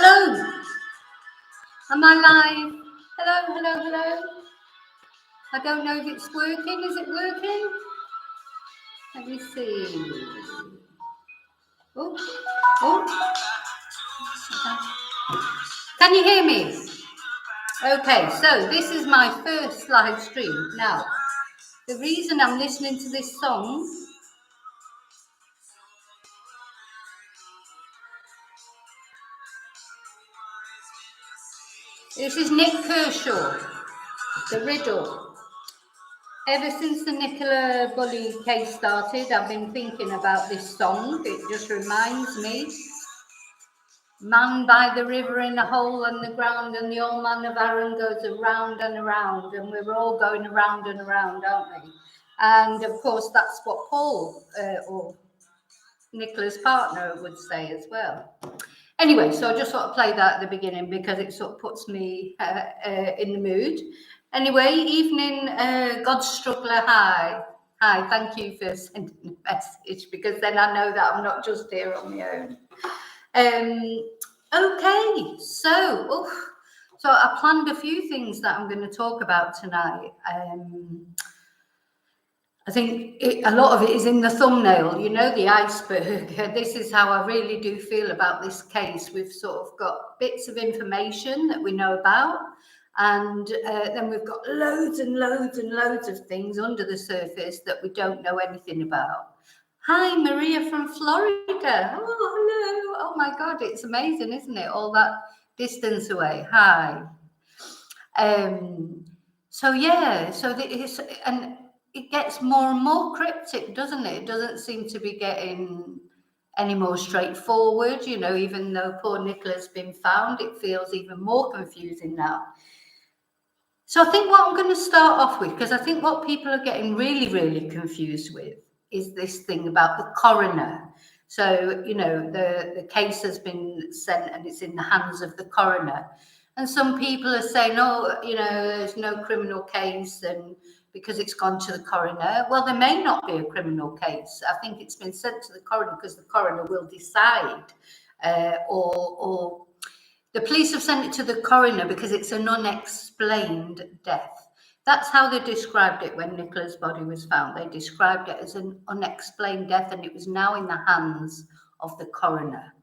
Hello. Am I live? Hello, hello, hello. I don't know if it's working. Is it working? Let me see. Oh. Can you hear me? Okay, so this is my first live stream. Now, the reason I'm listening to this song this is Nick Kershaw, The Riddle. Ever since the Nicola Bulley case started, I've been thinking about this song. It just reminds me. Man by the river in a hole in the ground, and the old man of Aaron goes around and around, and we're all going around and around, aren't we? And of course, that's what Paul or Nicola's partner would say as well. Anyway, so I just sort of play that at the beginning because it sort of puts me in the mood. Anyway, evening, God Struggler, hi. Hi, thank you for sending the message because then I know that I'm not just here on my own. Okay, so I planned a few things that I'm going to talk about tonight. I think a lot of it is in the thumbnail, you know, the iceberg. This is how I really do feel about this case. We've sort of got bits of information that we know about, and then we've got loads and loads and loads of things under the surface that we don't know anything about. Hi, Maria from Florida. Oh, hello. Oh, my God, it's amazing, isn't it? All that distance away. Hi. So, yeah, and it gets more and more cryptic, doesn't it? It doesn't seem to be getting any more straightforward, you know, even though poor Nicola's been found, it feels even more confusing now. So I think what I'm going to start off with, because I think what people are getting really, really confused with is this thing about the coroner. So, you know, the case has been sent and it's in the hands of the coroner. And some people are saying, oh, you know, there's no criminal case and because it's gone to the coroner. Well, there may not be a criminal case. I think it's been sent to the coroner because the coroner will decide or the police have sent it to the coroner because it's an unexplained death. That's how they described it when Nicola's body was found. They described it as an unexplained death, and it was now in the hands of the coroner.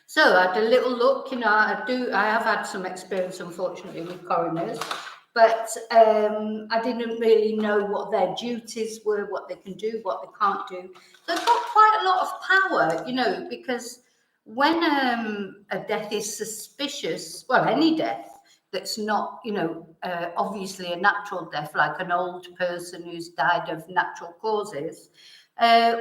So I had a little look, you know, I have had some experience, unfortunately, with coroners, but I didn't really know what their duties were, what they can do, what they can't do. They've got quite a lot of power, you know, because when a death is suspicious, well, any death that's not, you know, obviously a natural death, like an old person who's died of natural causes,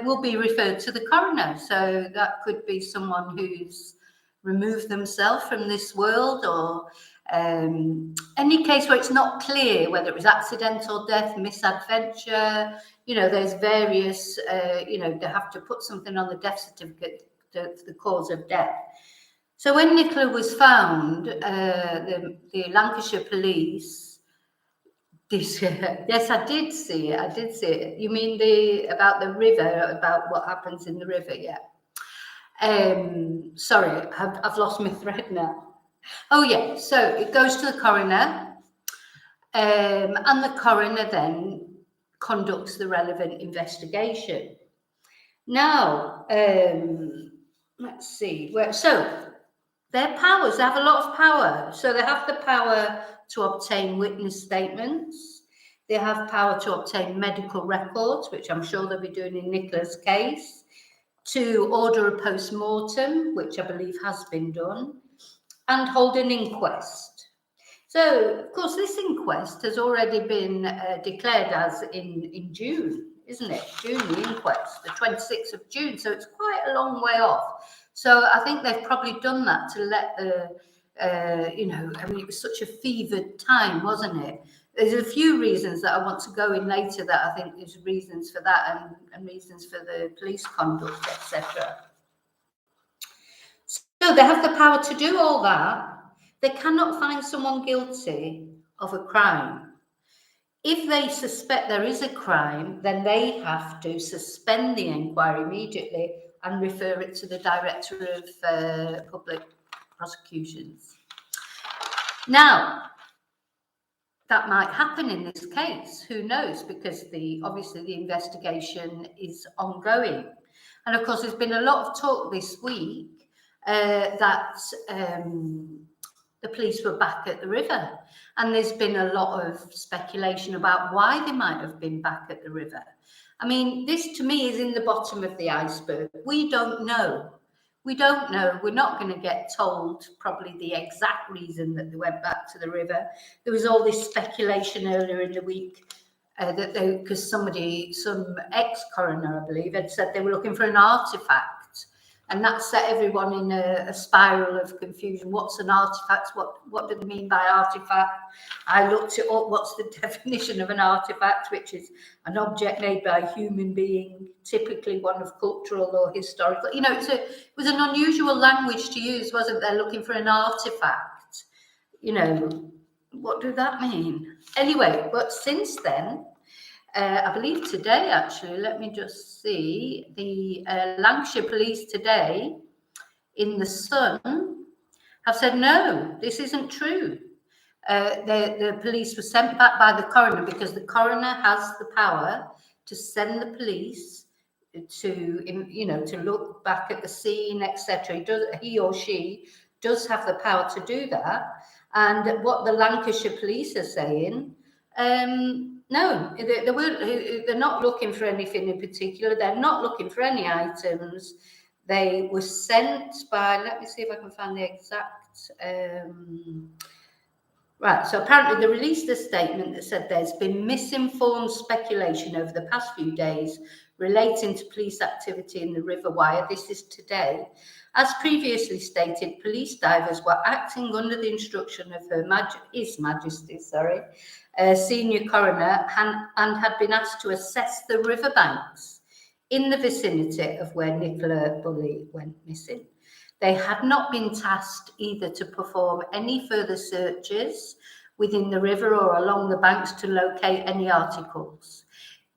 will be referred to the coroner. So that could be someone who's removed themselves from this world, or any case where it's not clear whether it was accidental death, misadventure, you know, there's various, you know, they have to put something on the death certificate, the cause of death. So when Nicola was found, the Lancashire police, yes, I did see it. You mean about the river, about what happens in the river? Yeah. Sorry, I've lost my thread now. Oh yeah, so it goes to the coroner, and the coroner then conducts the relevant investigation. Now, let's see. So their powers, they have a lot of power. So they have the power to obtain witness statements. They have power to obtain medical records, which I'm sure they'll be doing in Nicola's case, to order a post-mortem, which I believe has been done, and hold an inquest. So, of course, this inquest has already been declared as in June, isn't it? June, the inquest, the 26th of June. So it's quite a long way off. So I think they've probably done that to let the, you know, I mean, it was such a fevered time, wasn't it? There's a few reasons that I want to go in later that I think there's reasons for that and reasons for the police conduct, etc. So they have the power to do all that. They cannot find someone guilty of a crime. If they suspect there is a crime, then they have to suspend the inquiry immediately and refer it to the Director of Public prosecutions. Now, that might happen in this case. Who knows? Because obviously the investigation is ongoing. And of course, there's been a lot of talk this week that the police were back at the river. And there's been a lot of speculation about why they might have been back at the river. I mean, this to me is in the bottom of the iceberg. We don't know. We don't know. We're not going to get told probably the exact reason that they went back to the river. There was all this speculation earlier in the week that because some ex-coroner, I believe, had said they were looking for an artifact. And that set everyone in a spiral of confusion. What's an artifact? What do they mean by artifact? I looked it up. What's the definition of an artifact? Which is an object made by a human being, typically one of cultural or historical. You know, it was an unusual language to use, wasn't there? Looking for an artifact. You know, what does that mean? Anyway, but since then, I believe today, actually, let me just see, the Lancashire Police today in the Sun have said, no, this isn't true. The police were sent back by the coroner because the coroner has the power to send the police to, you know, to look back at the scene, etc. He or she does have the power to do that. And what the Lancashire Police are saying, no, they're not looking for anything in particular. They're not looking for any items. They were sent by, let me see if I can find the exact, right. So apparently they released a statement that said there's been misinformed speculation over the past few days relating to police activity in the River Wyre. This is today. As previously stated, police divers were acting under the instruction of His Majesty, senior coroner, and had been asked to assess the riverbanks in the vicinity of where Nicola Bulley went missing. They had not been tasked either to perform any further searches within the river or along the banks to locate any articles.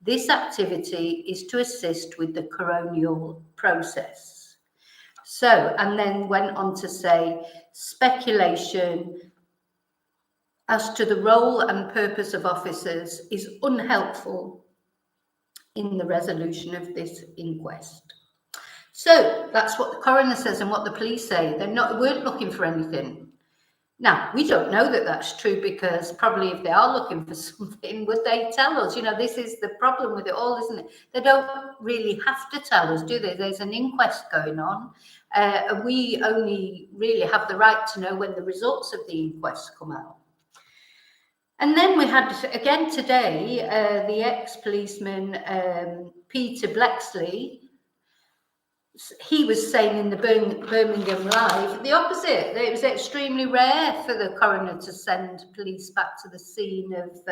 This activity is to assist with the coronial process. So, and then went on to say, speculation as to the role and purpose of officers is unhelpful in the resolution of this inquest. So that's what the coroner says and what the police say. They weren't looking for anything. Now, we don't know that that's true because probably if they are looking for something, would they tell us? You know, this is the problem with it all, isn't it? They don't really have to tell us, do they? There's an inquest going on. And we only really have the right to know when the results of the inquest come out. And then we had, again today, the ex-policeman Peter Blexley. He was saying in the Birmingham Live the opposite. It was extremely rare for the coroner to send police back to the scene of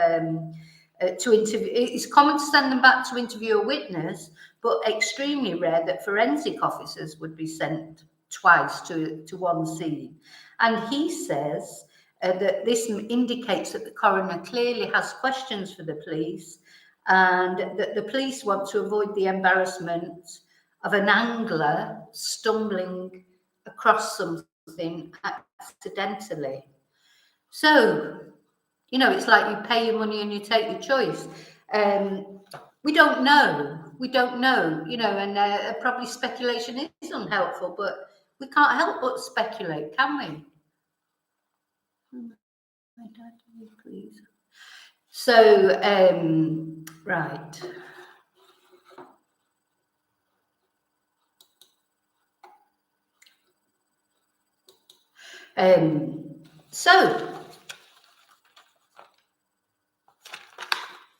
to interview. It's common to send them back to interview a witness, but extremely rare that forensic officers would be sent twice to one scene. And he says that this indicates that the coroner clearly has questions for the police, and that the police want to avoid the embarrassment of an angler stumbling across something accidentally. So, you know, it's like you pay your money and you take your choice. We don't know. We don't know, you know, and probably speculation is unhelpful, but we can't help but speculate, can we? My dad, please. So, right.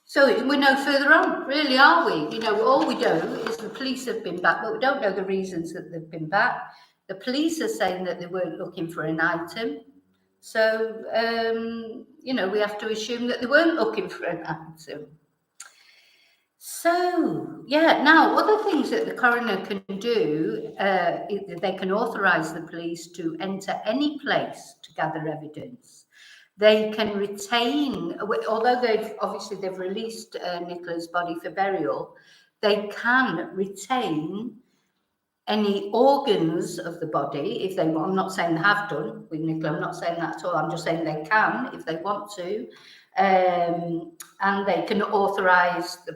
So we're no further on, really, are we? You know, all we know is the police have been back, but we don't know the reasons that they've been back. The police are saying that they weren't looking for an item. So, you know, we have to assume that they weren't looking for an item. So, yeah, now other things that the coroner can do, they can authorise the police to enter any place to gather evidence. They can retain, although they've released Nicola's body for burial, they can retain any organs of the body if they want. I'm not saying they have done with Nicola, I'm not saying that at all. I'm just saying they can if they want to. And they can authorise the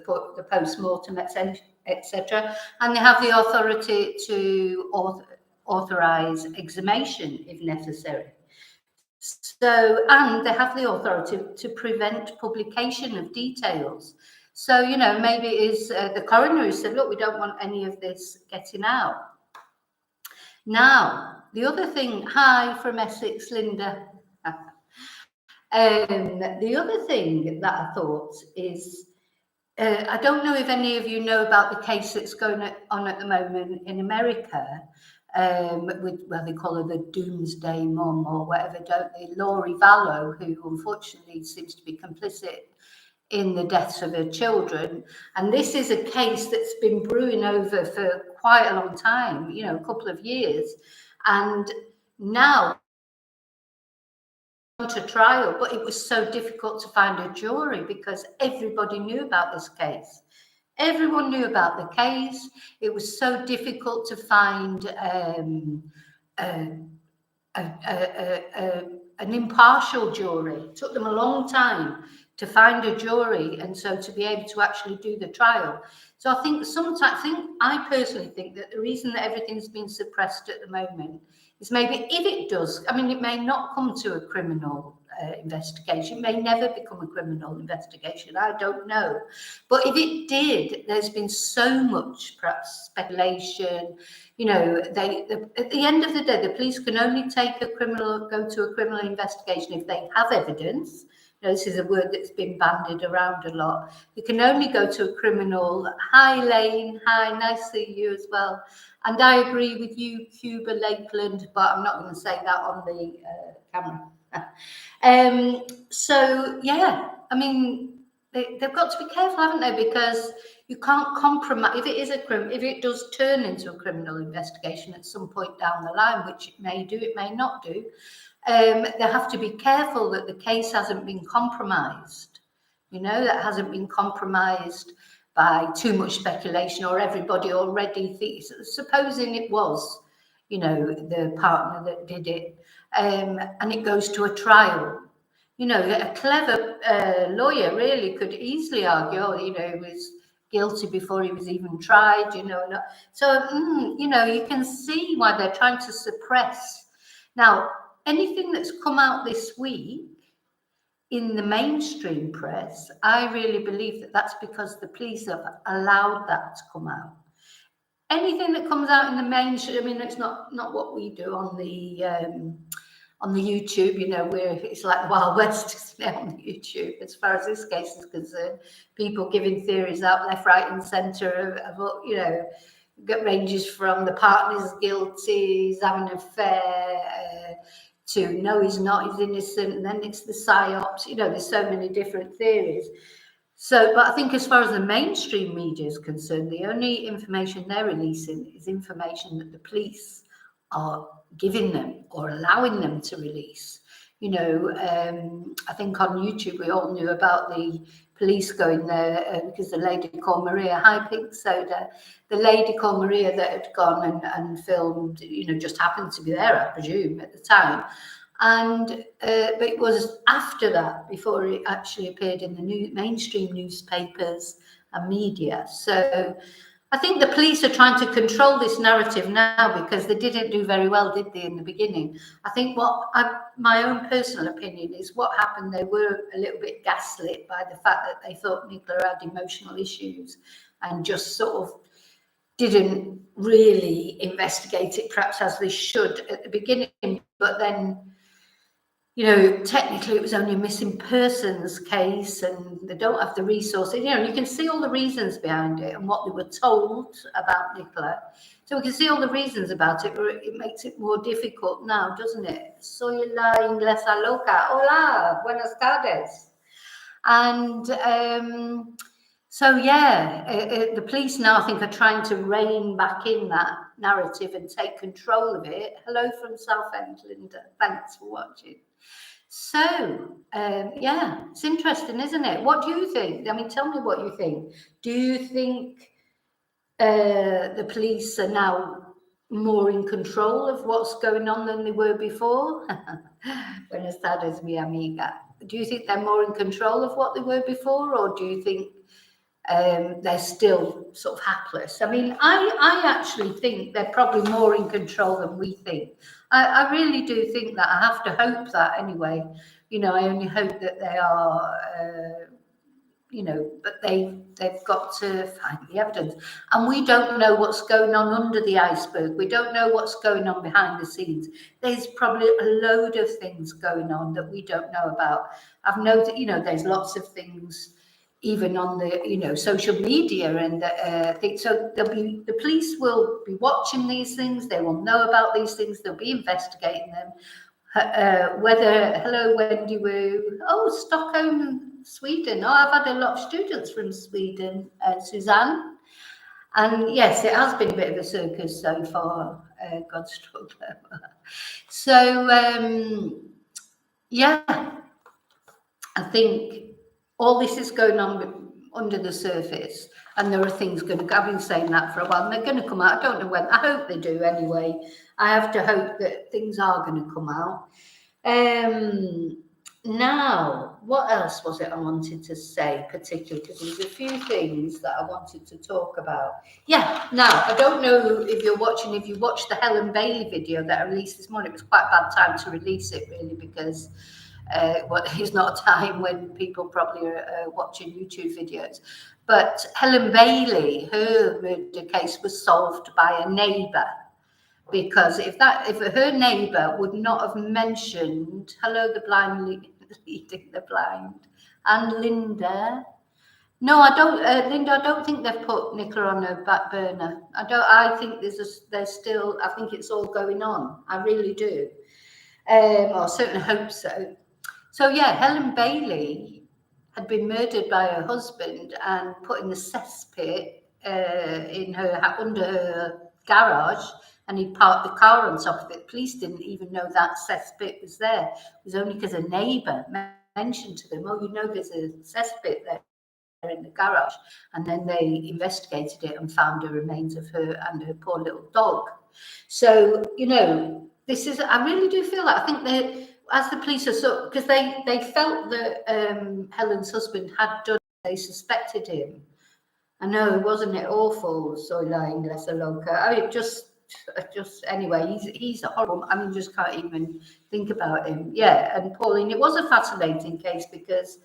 post-mortem, etc. And they have the authority to authorise exhumation if necessary. So, and they have the authority to prevent publication of details. So, you know, maybe it is the coroner who said, look, we don't want any of this getting out. Now, the other thing, hi from Essex, Linda. The other thing that I thought is, I don't know if any of you know about the case that's going on at the moment in America, with, well, they call her the Doomsday Mum or whatever, don't they? Lori Vallow, who unfortunately seems to be complicit in the deaths of her children. And this is a case that's been brewing over for quite a long time, you know, a couple of years. And now to trial, but it was so difficult to find a jury because everybody knew about this case. Everyone knew about the case. It was so difficult to find an impartial jury. It took them a long time to find a jury, and so to be able to actually do the trial. So I think I personally think that the reason that everything's been suppressed at the moment is maybe if it does, I mean, it may not come to a criminal investigation, it may never become a criminal investigation, I don't know. But if it did, there's been so much perhaps speculation, you know, at the end of the day, the police can only go to a criminal investigation if they have evidence. You know, this is a word that's been bandied around a lot. You can only go to a criminal. Hi, Lane. Hi, nice to see you as well. And I agree with you, Cuba Lakeland, but I'm not going to say that on the camera. So, yeah, I mean, they've got to be careful, haven't they? Because you can't compromise. If it does turn into a criminal investigation at some point down the line, which it may do, it may not do, they have to be careful that the case hasn't been compromised. You know, that hasn't been compromised by too much speculation or everybody already thinks, supposing it was, you know, the partner that did it, and it goes to a trial. You know, a clever lawyer really could easily argue, oh, you know, he was guilty before he was even tried, you know. So, you know, you can see why they're trying to suppress. Now, anything that's come out this week in the mainstream press, I really believe that that's because the police have allowed that to come out. Anything that comes out in the mainstream, I mean, it's not what we do on the YouTube, you know, where it's like the Wild West on the YouTube, as far as this case is concerned. People giving theories out left, right, and centre of you know, ranges from the partner's guilty, he's having an affair, to no, he's not, he's innocent, and then it's the psyops. You know, there's so many different theories. So, but I think as far as the mainstream media is concerned, the only information they're releasing is information that the police are giving them or allowing them to release. You know, I think on YouTube we all knew about the police going there because the lady called Maria, hi Pink Soda, the lady called Maria that had gone and filmed, you know, just happened to be there, I presume, at the time. And but it was after that, before it actually appeared in the mainstream newspapers and media. So I think the police are trying to control this narrative now because they didn't do very well, did they, in the beginning? I think my own personal opinion is what happened, they were a little bit gaslit by the fact that they thought Nicola had emotional issues and just sort of didn't really investigate it perhaps as they should at the beginning. But then, you know, technically it was only a missing persons case and they don't have the resources, you know, you can see all the reasons behind it and what they were told about Nicola. So we can see all the reasons about it, but it makes it more difficult now, doesn't it? Soy la inglesa loca. Hola, buenas tardes. And so, yeah, the police now, I think, are trying to rein back in that narrative and take control of it. Hello from Southend, Linda. Thanks for watching. So, yeah, it's interesting, isn't it? What do you think? I mean, tell me what you think. Do you think the police are now more in control of what's going on than they were before? Buenas tardes, mi amiga. Do you think they're more in control of what they were before, or do you think they're still sort of hapless? I mean, I actually think they're probably more in control than we think. I really do think that. I have to hope that anyway. You know, I only hope that they are, you know, but they've got to find the evidence. And we don't know what's going on under the iceberg. We don't know what's going on behind the scenes. There's probably a load of things going on that we don't know about. I've noticed, you know, there's lots of things even on the, you know, social media and things. So the police will be watching these things. They will know about these things. They'll be investigating them. Hello, Wendy Woo. Oh, Stockholm, Sweden. Oh, I've had a lot of students from Sweden, Suzanne. And yes, it has been a bit of a circus so far, God's struggler. So, yeah, I think all this is going on under the surface, and there are things going to, I've been saying that for a while, and they're going to come out. I don't know when. I hope they do anyway. I have to hope that things are going to come out. Now, what else was it I wanted to say particularly? Because there's a few things that I wanted to talk about. Yeah, now, I don't know if you're watching, if you watched the Helen Bailey video that I released this morning. It was quite a bad time to release it, really, because it's not a time when people probably are watching YouTube videos. But Helen Bailey, her murder case was solved by a neighbour, because if her neighbour would not have mentioned, hello, the blind leading the blind, and Linda. No, I don't, Linda. I don't think they've put Nicola on a back burner. I think there's still. I think it's all going on. I really do. I certainly hope so. So yeah, Helen Bailey had been murdered by her husband and put in the cesspit under her garage, and he parked the car on top of it. Police didn't even know that cesspit was there. It was only because a neighbour mentioned to them, "Oh, you know, there's a cesspit there in the garage," and then they investigated it and found the remains of her and her poor little dog. So, you know, this is, I really do feel that. I think that as the police are because they felt that Helen's husband had done, they suspected him. I know, wasn't it awful? Soy la inglesa loca. I mean, just anyway, he's a horrible. I mean, just can't even think about him. Yeah, and Pauline, it was a fascinating case because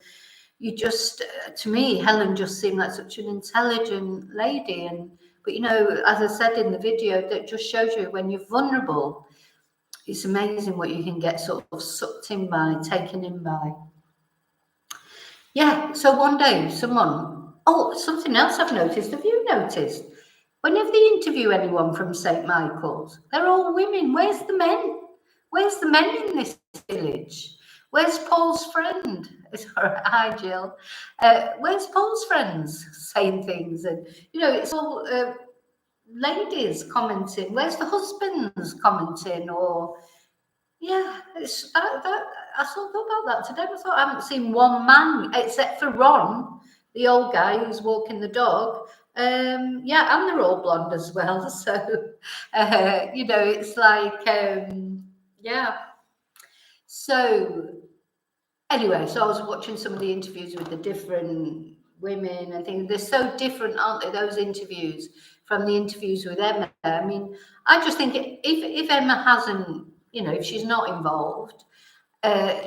you just, to me, Helen just seemed like such an intelligent lady. But you know, as I said in the video, that just shows you when you're vulnerable, it's amazing what you can get sort of sucked in by, taken in by. Yeah, so one day something else I've noticed. Have you noticed? Whenever they interview anyone from St. Michael's, they're all women. Where's the men? Where's the men in this village? Where's Paul's friend? Hi, Jill. Where's Paul's friends saying things? And, you know, it's all ladies commenting. Where's the husbands commenting? Or, yeah, it's that I thought about that today. I thought I haven't seen one man except for Ron, the old guy who's walking the dog. Yeah, and they're all blonde as well. So, you know, it's like, yeah. So, anyway, so I was watching some of the interviews with the different women and things. They're so different, aren't they, those interviews from the interviews with Emma? I mean, I just think if Emma hasn't, you know, if she's not involved,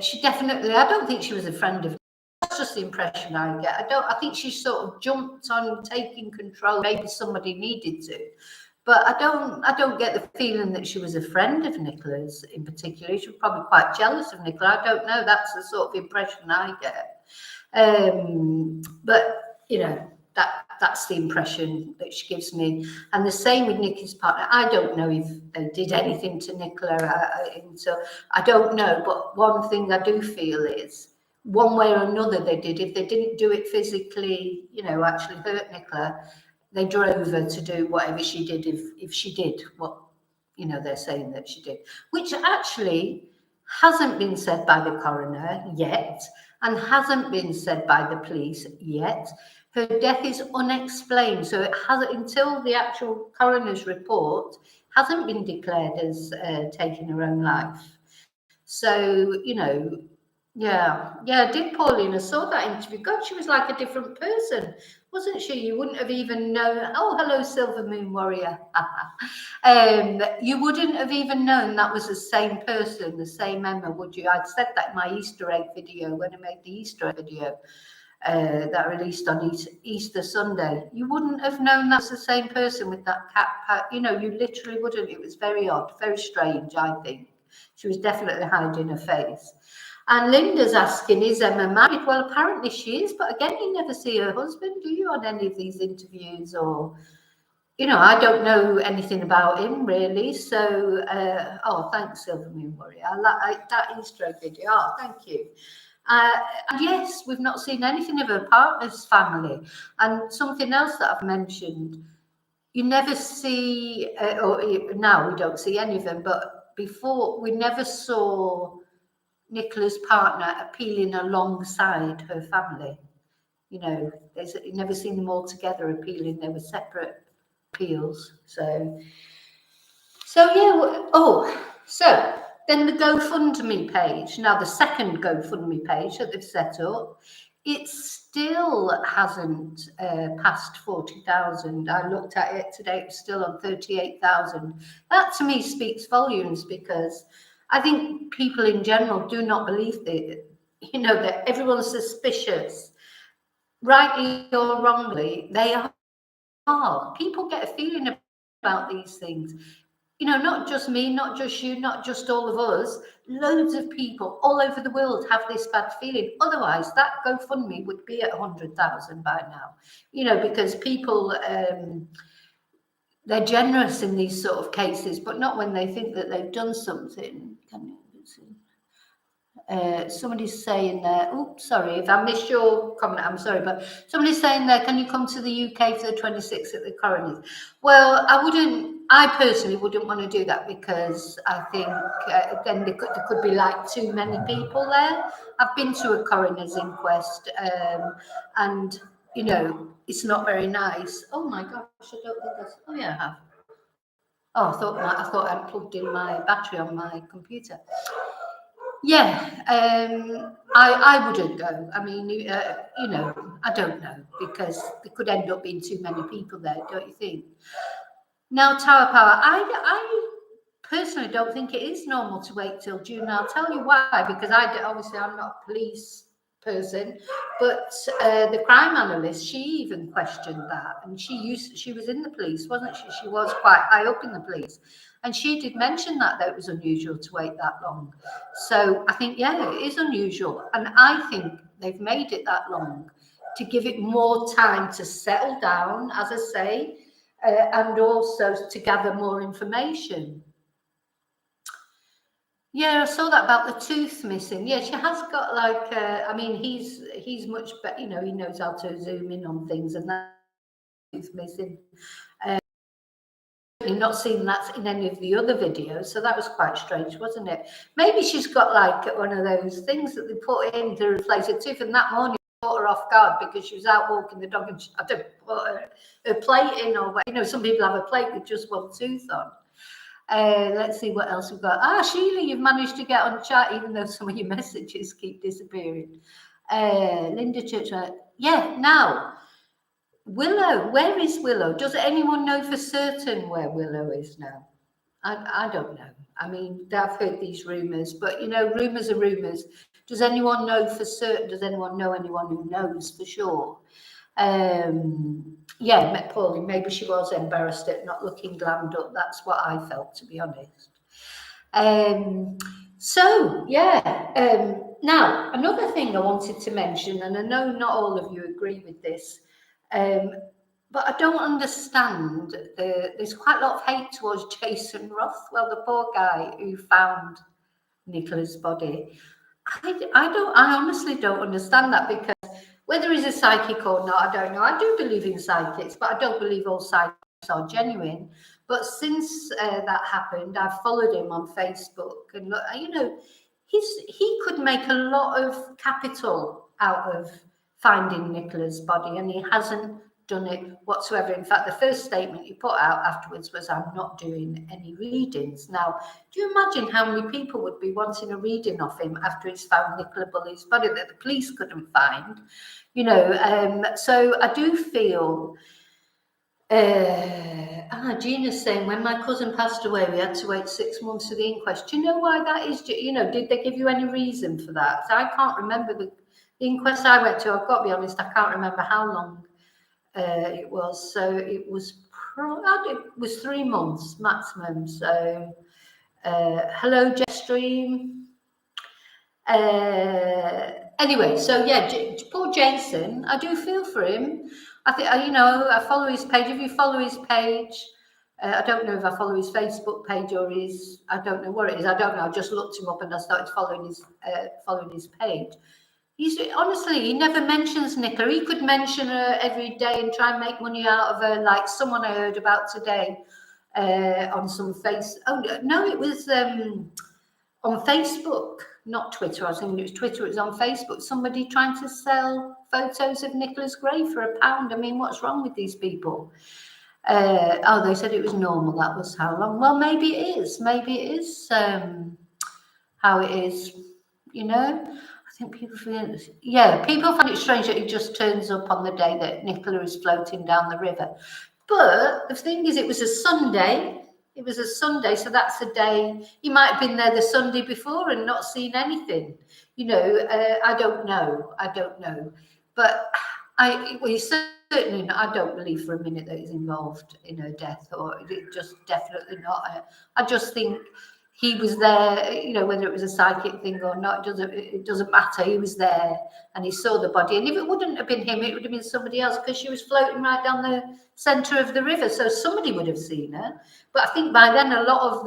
she definitely, I don't think she was a friend of, that's just the impression I get. I think she sort of jumped on taking control. Maybe somebody needed to. But I don't get the feeling that she was a friend of Nicola's in particular. She was probably quite jealous of Nicola. I don't know. That's the sort of impression I get. But, you know, that's the impression that she gives me. And the same with Nicky's partner. I don't know if they did anything to Nicola. So I don't know. But one thing I do feel is, one way or another they did. If they didn't do it physically, you know, actually hurt Nicola, they drove her to do whatever she did, if she did what, you know, they're saying that she did, which actually hasn't been said by the coroner yet and hasn't been said by the police yet. Her death is unexplained, so it hasn't, until the actual coroner's report, hasn't been declared as taking her own life. So, you know, yeah, did Pauline? I saw that interview. God, she was like a different person, wasn't she? You wouldn't have even known. Oh, hello, Silver Moon Warrior. You wouldn't have even known that was the same person, the same Emma, would you? I'd said that in my Easter egg video when I made the Easter egg video that I released on Easter Sunday. You wouldn't have known that was the same person with that cat. You know, you literally wouldn't. It was very odd, very strange, I think. She was definitely hiding her face. And Linda's asking, is Emma married? Well, apparently she is, but again, you never see her husband, do you, on any of these interviews? Or, you know, I don't know anything about him, really. So, oh, thanks, Silver Moon Warrior. I like that Easter egg video. Oh, thank you. And yes, we've not seen anything of her partner's family. And something else that I've mentioned, you never see, or now we don't see any of them, but before, we never saw Nicola's partner appealing alongside her family. You know, you've never seen them all together appealing. They were separate appeals. So yeah. Oh, so then the GoFundMe page. Now, the second GoFundMe page that they've set up, it still hasn't passed 40,000. I looked at it today, it's still on 38,000. That to me speaks volumes, because I think people in general do not believe that, you know, that everyone's suspicious, rightly or wrongly. They are. People get a feeling about these things. You know, not just me, not just you, not just all of us. Loads of people all over the world have this bad feeling. Otherwise, that GoFundMe would be at 100,000 by now. You know, because people, they're generous in these sort of cases, but not when they think that they've done something. Somebody's saying there, oops, sorry, if I missed your comment, I'm sorry, but somebody's saying there, can you come to the UK for the 26th at the Coroner's? Well, I personally wouldn't want to do that, because I think then there could be like too many people there. I've been to a Coroner's inquest, and, you know, it's not very nice. Oh my gosh, I don't think that's, oh yeah, I have. Oh, I thought I'd plugged in my battery on my computer. Yeah, I wouldn't go. I mean, you know, I don't know, because there could end up being too many people there, don't you think? Now, Tower Power, I personally don't think it is normal to wait till June. I'll tell you why, because obviously I'm not a police person, but the crime analyst, she even questioned that, and she was in the police, wasn't she? She was quite high up in the police, and she did mention that it was unusual to wait that long. So I think, yeah, it is unusual, and I think they've made it that long to give it more time to settle down, as I say, and also to gather more information. Yeah, I saw that about the tooth missing. Yeah, she has got like, I mean, he's much better, you know, he knows how to zoom in on things, and that tooth missing. Not seen that in any of the other videos, so that was quite strange, wasn't it? Maybe she's got like one of those things that they put in to replace a tooth, and that morning caught her off guard because she was out walking the dog and she had to put her plate in, or, you know, some people have a plate with just one tooth on. Let's see what else we've got. Sheila, you've managed to get on chat, even though some of your messages keep disappearing. Linda Church, yeah, now, Willow, where is Willow? Does anyone know for certain where Willow is now? I don't know. I mean, I've heard these rumours, but, you know, rumours are rumours. Does anyone know for certain? Does anyone know anyone who knows for sure? Yeah, met Pauline. Maybe she was embarrassed at not looking glammed up. That's what I felt, to be honest. So yeah. Now, another thing I wanted to mention, and I know not all of you agree with this, but I don't understand. There's quite a lot of hate towards Jason Rothwell, the poor guy who found Nicola's body. I honestly don't understand that, because whether he's a psychic or not, I don't know. I do believe in psychics, but I don't believe all psychics are genuine. But since that happened, I've followed him on Facebook, and look, you know, he could make a lot of capital out of finding Nicola's body, and he hasn't done it whatsoever. In fact, the first statement he put out afterwards was, "I'm not doing any readings." Now, do you imagine how many people would be wanting a reading of him after he's found Nicola Bulley's body that the police couldn't find? You know, so I do feel. Gina's saying, when my cousin passed away, we had to wait 6 months for the inquest. Do you know why that is? You know, did they give you any reason for that? So I can't remember the inquest I went to. I've got to be honest, I can't remember how long it was. So it was 3 months maximum. So hello, Jestream. Anyway, so yeah, poor Jason. I do feel for him. I think, you know, I follow his page. If you follow his page, I don't know if I follow his Facebook page or his, I don't know what it is. I don't know. I just looked him up and I started following his page. He's honestly, he never mentions Nicola. He could mention her every day and try and make money out of her, like someone I heard about today on some Oh no, it was on Facebook, not Twitter. I was thinking it was Twitter. It was on Facebook. Somebody trying to sell photos of Nicola's grave for £1. I mean, what's wrong with these people? Oh, they said it was normal. That was how long? Well, maybe it is. Maybe it is how it is. You know, I think people feel. Yeah, people find it strange that he just turns up on the day that Nicola is floating down the river. But the thing is, it was a Sunday. It was a Sunday, so that's the day. He might have been there the Sunday before and not seen anything. You know, I don't know. But certainly not. I don't believe for a minute that he's involved in her death, or just definitely not. I just think he was there. You know, whether it was a psychic thing or not, it doesn't matter. He was there and he saw the body. And if it wouldn't have been him, it would have been somebody else, because she was floating right down the centre of the river. So somebody would have seen her. But I think by then a lot of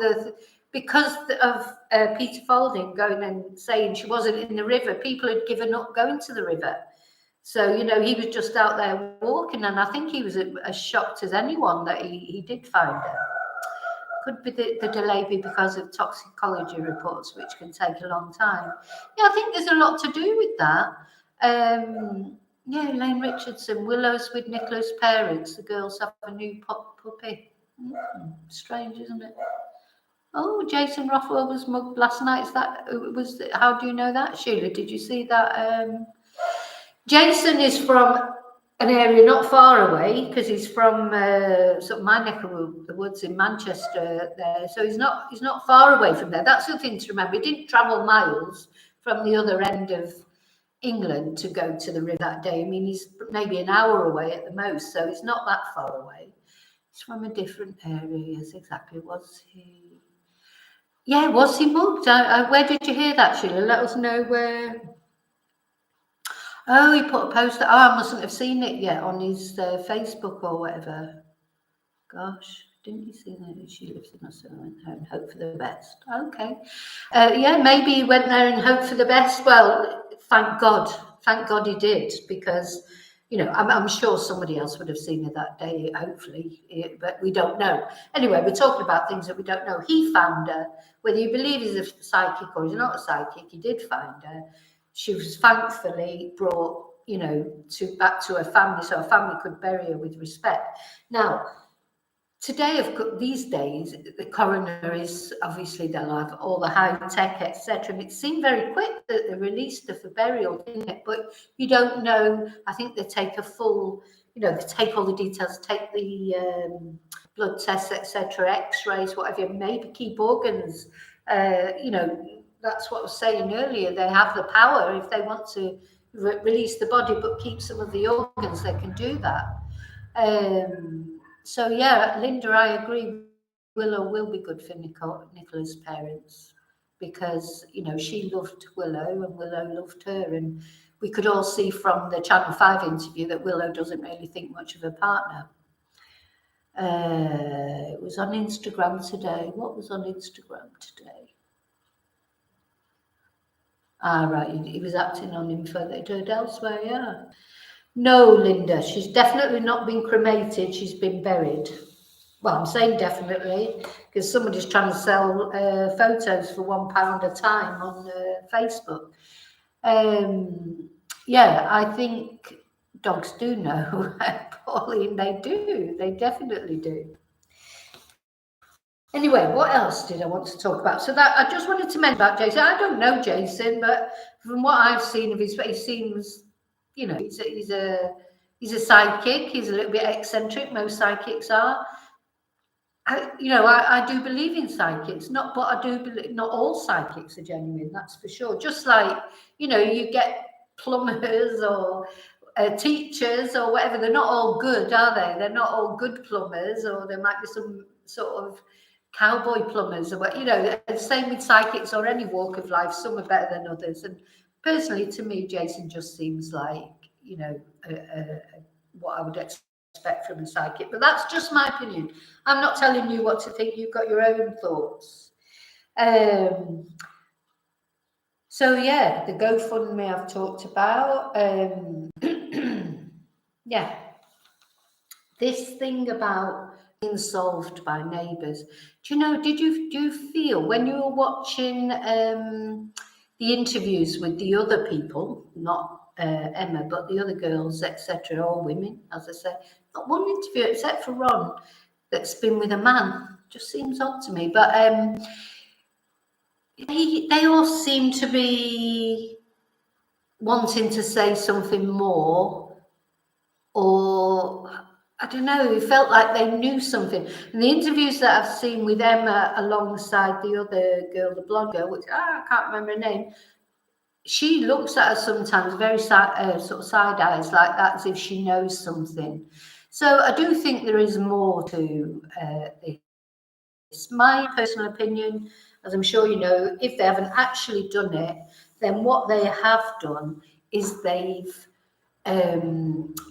because of Peter Falding going and saying she wasn't in the river, people had given up going to the river. So, you know, he was just out there walking, and I think he was as shocked as anyone that he did find her. Could be the delay be because of toxicology reports, which can take a long time. Yeah, I think there's a lot to do with that. Yeah, Elaine Richardson, Willow's with Nicola's parents. The girls have a new puppy. Strange, isn't it? Oh, Jason Rothwell was mugged last night. How do you know that, Sheila? Did you see that? Jason is from an area not far away, because he's from sort of my neck of the woods in Manchester there. So he's not far away from there. That's the thing to remember. He didn't travel miles from the other end of England to go to the river that day. I mean, he's maybe an hour away at the most, so he's not that far away. He's from a different area. Yes, exactly. Was he? Yeah, was he mugged? Where did you hear that, Sheila? Let us know where. Oh, he put a poster. Oh, I mustn't have seen it yet on his Facebook or whatever. Gosh, didn't you see that? She lives in us, so I went there and hope for the best. Okay. Yeah, maybe he went there and hoped for the best. Well, thank God he did, because, you know, I'm sure somebody else would have seen her that day, hopefully, but we don't know. Anyway, we're talking about things that we don't know. He found her. Whether you believe he's a psychic or he's not a psychic, he did find her. She was thankfully brought, you know, back to her family, so her family could bury her with respect. Now, today, these days, the coroner is obviously, they'll have all the high tech, etc. And it seemed very quick that they released her for burial, didn't it? But you don't know. I think they take a full, you know, they take all the details, take the blood tests, etc., X-rays, whatever, maybe keep organs, you know. That's what I was saying earlier. They have the power, if they want to release the body but keep some of the organs, they can do that. So yeah, Linda, I agree. Willow will be good for Nicola's parents, because, you know, she loved Willow and Willow loved her, and we could all see from the Channel 5 interview that Willow doesn't really think much of her partner. It was on Instagram today. What was on Instagram today? Ah, right, he was acting on info that he'd heard elsewhere, yeah. No, Linda, she's definitely not been cremated, she's been buried. Well, I'm saying definitely, because somebody's trying to sell photos for £1 a time on Facebook. Yeah, I think dogs do know, Pauline. They do. They definitely do. Anyway, what else did I want to talk about? So that I just wanted to mention about Jason. I don't know Jason, but from what I've seen of his face, he seems, he's a psychic. He's a little bit eccentric. Most psychics are. I do believe in psychics, but I do believe not all psychics are genuine. That's for sure. Just like you get plumbers or teachers or whatever. They're not all good, are they? They're not all good plumbers, or there might be some sort of cowboy plumbers or what. The same with psychics or any walk of life. Some are better than others. And personally, to me, Jason just seems like what I would expect from a psychic, but that's just my opinion. I'm not telling you what to think. You've got your own thoughts. So yeah, the GoFundMe I've talked about. Yeah, this thing about being solved by neighbours. Do you feel when you were watching the interviews with the other people, not Emma, but the other girls, etc., all women, as I say, not one interview except for Ron that's been with a man. Just seems odd to me, but they all seem to be wanting to say something more, or I don't know, it felt like they knew something. In the interviews that I've seen with Emma alongside the other girl, the blonde girl, which I can't remember her name, she looks at us sometimes very sort of side eyes like that, as if she knows something. So I do think there is more to this. My personal opinion, as I'm sure you know, if they haven't actually done it, then what they have done is they've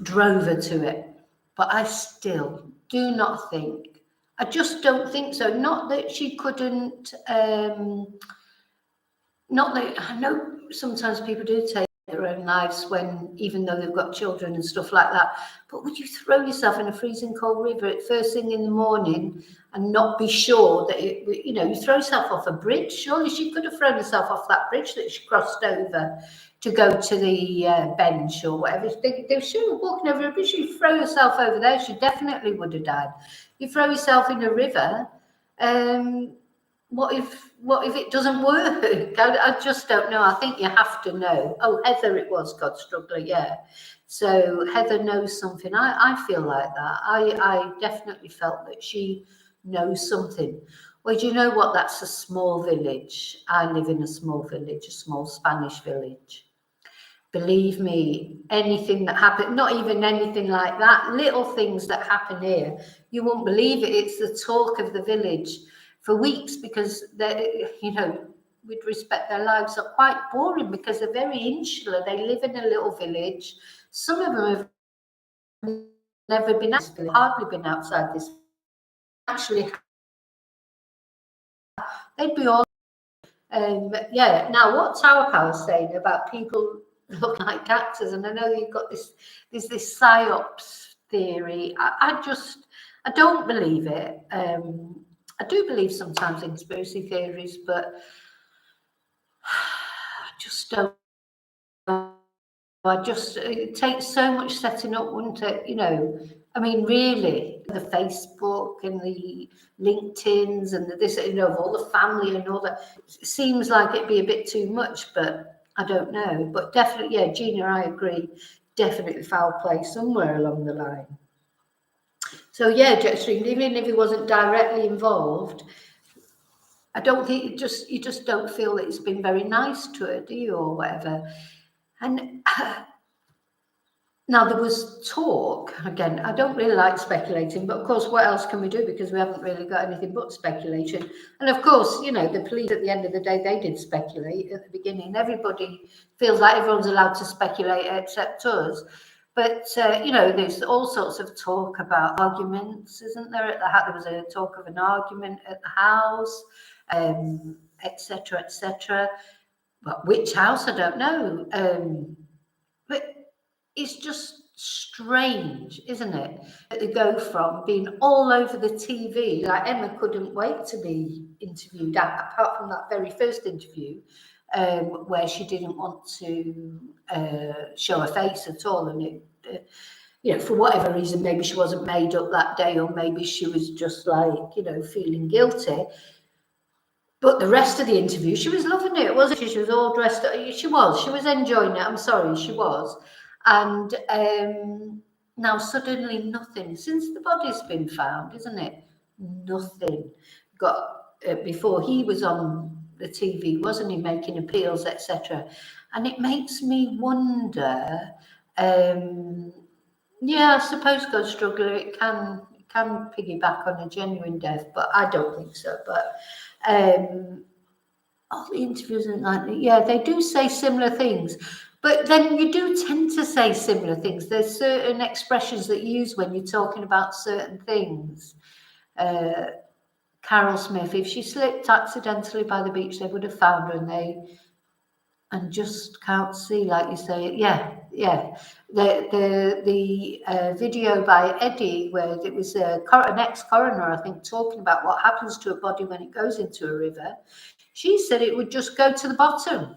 drove her to it. But I still do not think, I just don't think so. Not that she couldn't, not that, I know sometimes people do take their own lives even though they've got children and stuff like that. But would you throw yourself in a freezing cold river at first thing in the morning and not be sure that you throw yourself off a bridge? Surely she could have thrown herself off that bridge that she crossed over to go to the bench or whatever. She was walking over a bridge. You throw yourself over there, she definitely would have died. You throw yourself in a river, what if it doesn't work? I just don't know. I think you have to know. Oh, Heather, it was God Struggler, yeah. So Heather knows something. I feel like that. I definitely felt that she knows something. Well, do you know what? That's a small village. I live in a small village, a small Spanish village. Believe me, anything that happened, not even anything like that, little things that happen here, you won't believe it. It's the talk of the village for weeks, because they, with respect, their lives are quite boring because they're very insular. They live in a little village. Some of them have never been hardly been outside this. Actually, they'd be all. Yeah. Now, what's our power saying about people look like actors? And I know you've got this psyops theory. I don't believe it. I do believe sometimes in conspiracy theories, but I just don't. It takes so much setting up, wouldn't it? I mean, really, the Facebook and the LinkedIn's and this, of all the family and all that, it seems like it'd be a bit too much, but I don't know. But definitely, yeah, Gina, I agree. Definitely foul play somewhere along the line. So yeah, Jetstream, even if he wasn't directly involved, I don't think you just don't feel that it's been very nice to her, do you, or whatever? And now, there was talk, again, I don't really like speculating, but of course, what else can we do? Because we haven't really got anything but speculation. And of course, the police, at the end of the day, they did speculate at the beginning. Everybody feels like everyone's allowed to speculate except us. But, there's all sorts of talk about arguments, isn't there? There was a talk of an argument at the house, etc., etc. But which house, I don't know. But it's just strange, isn't it? That they go from being all over the TV, like Emma couldn't wait to be interviewed, apart from that very first interview. where she didn't want to show her face at all, and it, you know, for whatever reason, maybe she wasn't made up that day, or maybe she was just like, you know, feeling guilty. But the rest of the interview, she was loving it, wasn't she? She was all dressed up. She was enjoying it. I'm sorry, she was. And now suddenly nothing, since the body's been found, isn't it? Nothing. Before he was on the TV, wasn't he, making appeals, etc. And it makes me wonder, yeah, I suppose God struggler, it can piggyback on a genuine death, but I don't think so. But all the interviews and like, yeah, they do say similar things, but then you do tend to say similar things. There's certain expressions that you use when you're talking about certain things. Carol Smith, if she slipped accidentally by the beach, they would have found her, and just can't see, like you say. Yeah. The video by Eddie, where it was an ex-coroner, I think, talking about what happens to a body when it goes into a river. She said it would just go to the bottom,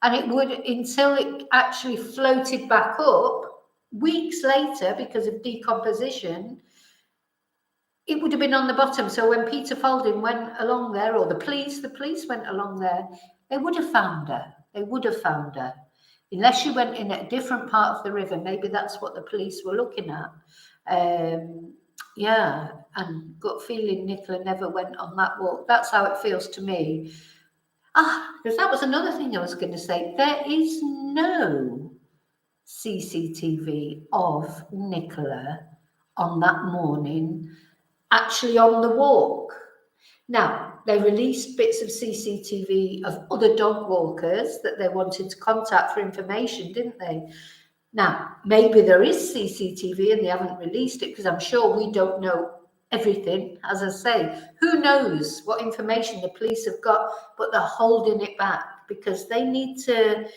and it would, until it actually floated back up weeks later because of decomposition, it would have been on the bottom. So when Peter Folding went along there, or the police went along there, they would have found her. They would have found her. Unless she went in a different part of the river, maybe that's what the police were looking at. Yeah, and gut feeling Nicola never went on that walk. That's how it feels to me. Because that was another thing I was going to say. There is no CCTV of Nicola on that morning actually on the walk. Now, they released bits of CCTV of other dog walkers that they wanted to contact for information, didn't they? Now, maybe there is CCTV and they haven't released it, because I'm sure we don't know everything. As I say, who knows what information the police have got, but they're holding it back because they need to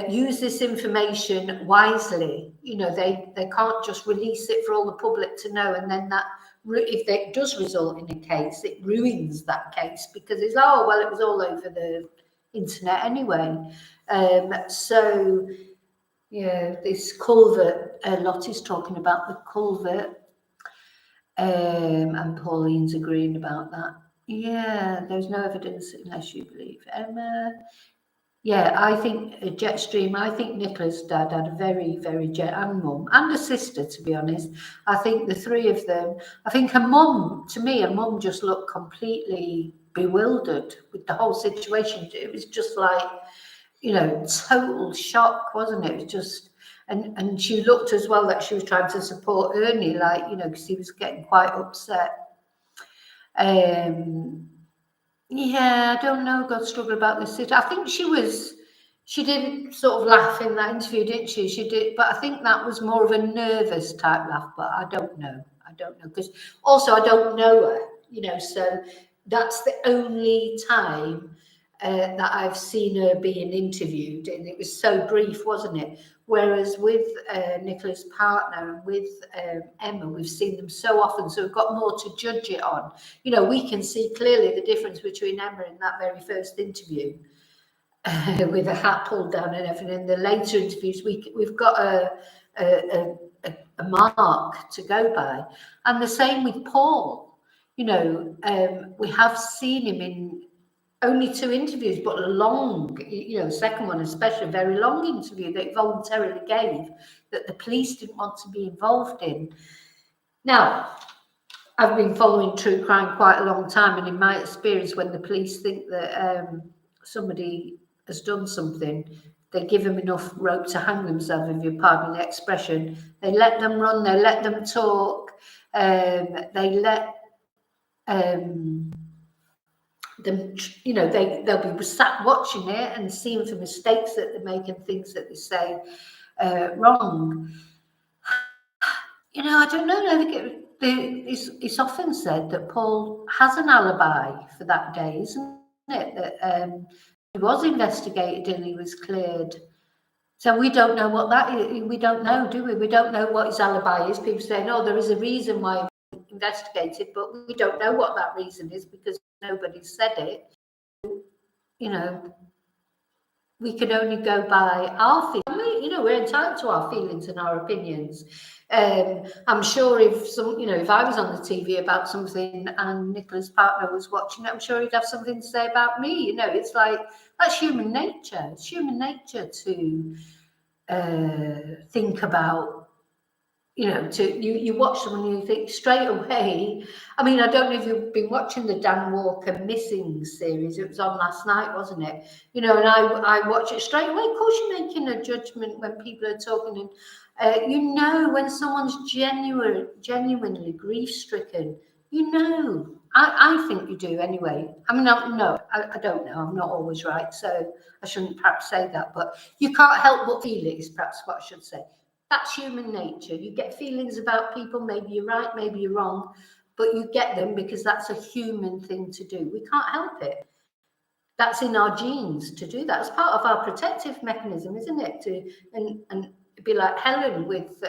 use this information wisely. You know, they can't just release it for all the public to know, and then that, if it does result in a case, it ruins that case, because it's, oh well, it was all over the internet anyway. So yeah, this culvert, Lottie's talking about the culvert, and Pauline's agreeing about that. Yeah, there's no evidence unless you believe Emma. Yeah, I think Jetstream, I think Nicola's dad had a very, and mum, and a sister, to be honest. I think the three of them, I think her mum just looked completely bewildered with the whole situation. It was just like, you know, total shock, wasn't it? It was just, and she looked as well that she was trying to support Ernie, like, you know, because he was getting quite upset. Yeah, I don't know, God struggle about this. I think she did sort of laugh in that interview, didn't she? She did, but I think that was more of a nervous type laugh, but I don't know, because also I don't know her, you know, so that's the only time that I've seen her being interviewed, and it was so brief, wasn't it? Whereas with Nicola's partner and with Emma, we've seen them so often, so we've got more to judge it on. You know, we can see clearly the difference between Emma in that very first interview with a hat pulled down and everything. In the later interviews, we've got a mark to go by. And the same with Paul. You know, we have seen him in only 2 interviews, but a long, you know, second one especially, a very long interview that he voluntarily gave, that the police didn't want to be involved in. Now, I've been following true crime quite a long time, and in my experience, when the police think that somebody has done something, they give them enough rope to hang themselves, if you pardon the expression. They let them run, they let them talk, they let them, you know, they'll be sat watching it and seeing for mistakes that they make and things that they say wrong. You know, I don't know. It's often said that Paul has an alibi for that day, isn't it? That he was investigated and he was cleared. So we don't know what that is. We don't know, do we? We don't know what his alibi is. People say, no, there is a reason why he was investigated, but we don't know what that reason is because nobody said it. we can only go by our feelings. We're entitled to our feelings and our opinions. I'm sure if I was on the TV about something and Nicola's partner was watching it, I'm sure he'd have something to say about me. It's like, that's human nature. It's human nature to think about, you watch someone and you think straight away. I mean, I don't know if you've been watching the Dan Walker Missing series. It was on last night, wasn't it? And I watch it straight away. Of course, you're making a judgment when people are talking, and when someone's genuinely grief-stricken. I think you do anyway. I mean, I don't know. I'm not always right, so I shouldn't perhaps say that. But you can't help but feel it, is perhaps what I should say. That's human nature. You get feelings about people. Maybe you're right, maybe you're wrong, but you get them because that's a human thing to do. We can't help it. That's in our genes to do that. It's part of our protective mechanism, isn't it? And be like Helen with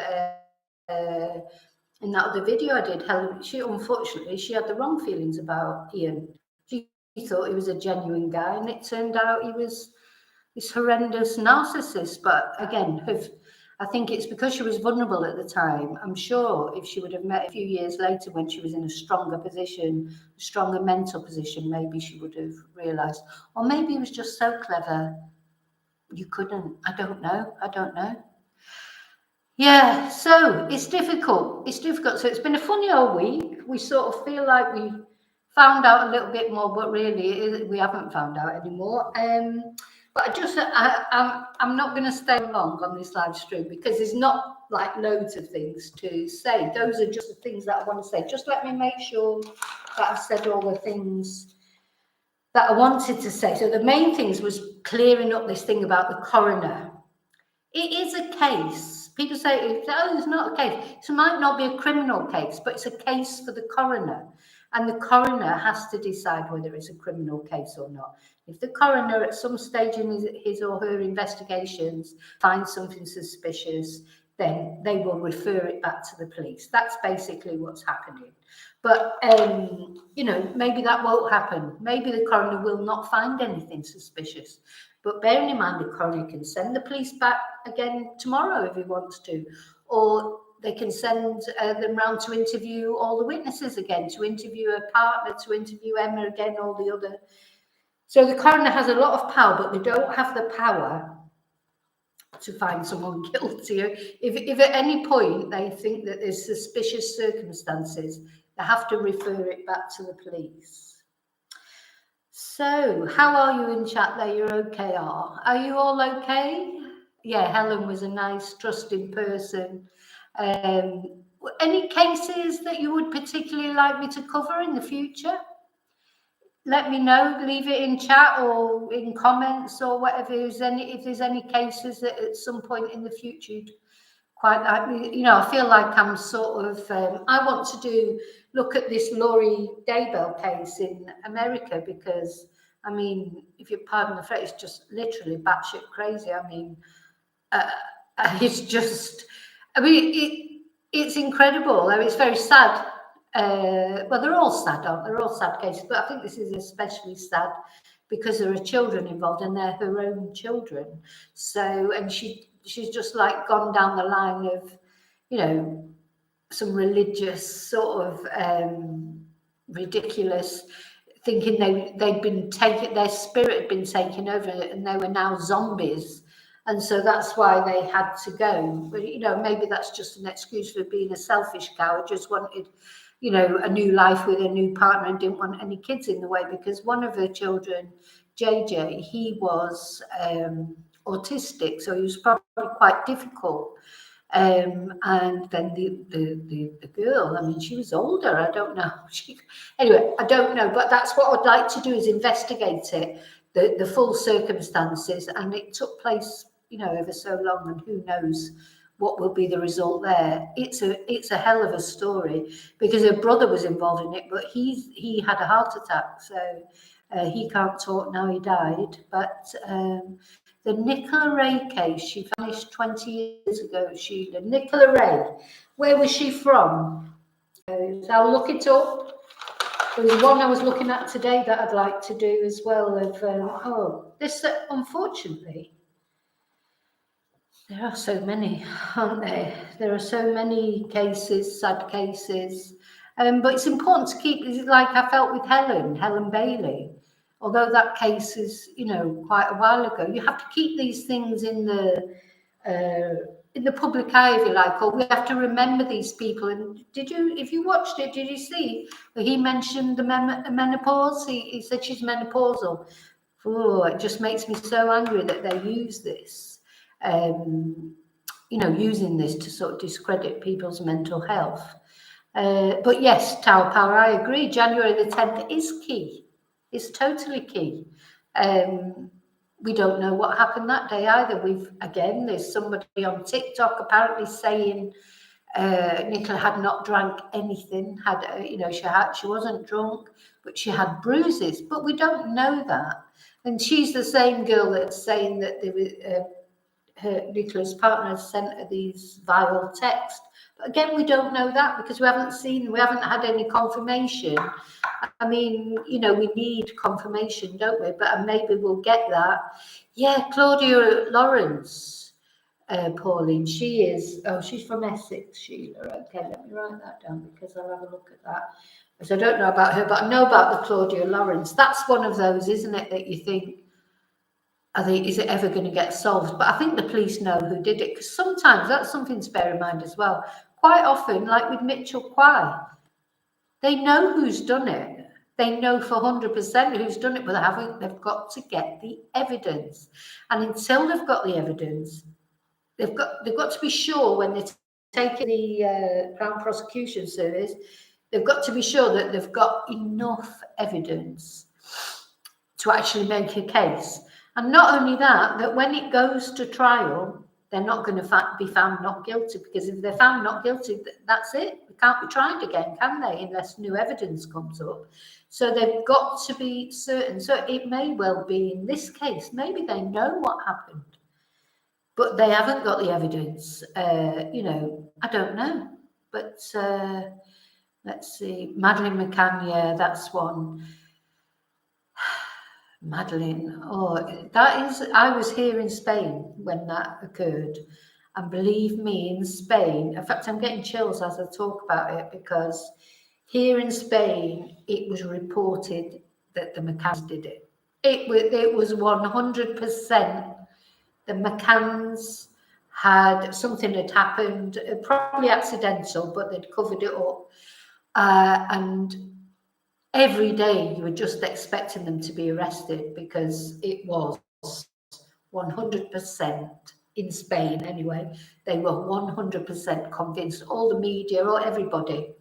in that other video I did. Helen, unfortunately she had the wrong feelings about Ian. She thought he was a genuine guy, and it turned out he was this horrendous narcissist. But again, I think it's because she was vulnerable at the time. I'm sure if she would have met a few years later when she was in a stronger position, a stronger mental position, maybe she would have realised. Or maybe he was just so clever you couldn't. I don't know. Yeah, so it's difficult. So it's been a funny old week. We sort of feel like we found out a little bit more, but really we haven't found out anymore. But I'm not going to stay long on this live stream because there's not like loads of things to say. Those are just the things that I want to say. Just let me make sure that I've said all the things that I wanted to say. So the main things was clearing up this thing about the coroner. It is a case. People say, it's not a case. It might not be a criminal case, but it's a case for the coroner. And the coroner has to decide whether it's a criminal case or not. If the coroner at some stage in his or her investigations finds something suspicious, then they will refer it back to the police. That's basically what's happening. But, maybe that won't happen. Maybe the coroner will not find anything suspicious. But bearing in mind, the coroner can send the police back again tomorrow if he wants to, or they can send them round to interview all the witnesses again, to interview her partner, to interview Emma again, all the other. So the coroner has a lot of power, but they don't have the power to find someone guilty. If at any point they think that there's suspicious circumstances, they have to refer it back to the police. So, how are you in chat there? You're okay, are you all okay? Yeah, Helen was a nice, trusting person. Any cases that you would particularly like me to cover in the future? Let me know, leave it in chat or in comments or whatever. If there's any cases that at some point in the future you'd quite like, I feel like I'm sort of, I want to look at this Lori Daybell case in America because, I mean, if you pardon the phrase, it's just literally batshit crazy. I mean, it's just, it's incredible. I mean, it's very sad. Well, they're all sad, aren't they? They're all sad cases, but I think this is especially sad because there are children involved and they're her own children. So, and she's just like gone down the line of, some religious sort of ridiculous thinking they'd been taken, their spirit had been taken over and they were now zombies. And so that's why they had to go. But, maybe that's just an excuse for being a selfish cow. Just wanted, a new life with a new partner and didn't want any kids in the way, because one of her children, JJ, he was autistic, so he was probably quite difficult. And then the girl, I mean, she was older. I don't know. Anyway, I don't know. But that's what I'd like to do, is investigate it, the full circumstances. And it took place, over so long, and who knows what will be the result there. It's a hell of a story, because her brother was involved in it, but he had a heart attack, so he can't talk now. He died. But the Nicola Ray case, she vanished 20 years ago, Sheila. Nicola Ray, where was she from? I'll look it up. There was one I was looking at today that I'd like to do as well. Of this unfortunately, there are so many, aren't there? There are so many cases, sad cases. But it's important to keep, like I felt with Helen Bailey, although that case is, quite a while ago, you have to keep these things in the public eye, if you like, or we have to remember these people. And if you watched it, did you see that he mentioned the menopause? He said she's menopausal. Oh, it just makes me so angry that they use this. Using this to sort of discredit people's mental health. But yes, Tower Power, I agree. January the 10th is key. It's totally key. We don't know what happened that day either. There's somebody on TikTok apparently saying Nicola had not drank anything. She wasn't drunk, but she had bruises. But we don't know that. And she's the same girl that's saying that there was. Nicola's partner sent her these viral texts. But again, we don't know that because we haven't had any confirmation. I mean, we need confirmation, don't we? But maybe we'll get that. Yeah, Claudia Lawrence, Pauline, she's from Essex, Sheila. Okay, let me write that down because I'll have a look at that. Because I don't know about her, but I know about the Claudia Lawrence. That's one of those, isn't it, that you think, is it ever going to get solved? But I think the police know who did it, because sometimes that's something to bear in mind as well. Quite often, like with Mitchell Quay, they know who's done it. They know for 100% who's done it, but they've got to get the evidence. And until they've got the evidence, they've got to be sure when they're taking the Crown Prosecution Service, they've got to be sure that they've got enough evidence to actually make a case. And not only that when it goes to trial, they're not going to be found not guilty, because if they're found not guilty, that's it. They can't be tried again, can they, unless new evidence comes up. So they've got to be certain. So it may well be in this case, maybe they know what happened, but they haven't got the evidence. I don't know. But let's see. Madeleine McCann, yeah, that's one. Madeleine, I was here in Spain when that occurred, and believe me, in Spain, in fact, I'm getting chills as I talk about it, because here in Spain, it was reported that the McCanns did it. It was 100%. The McCanns something had happened, probably accidental, but they'd covered it up, and every day you were just expecting them to be arrested, because it was 100% in Spain anyway. They were 100% convinced, all the media or everybody,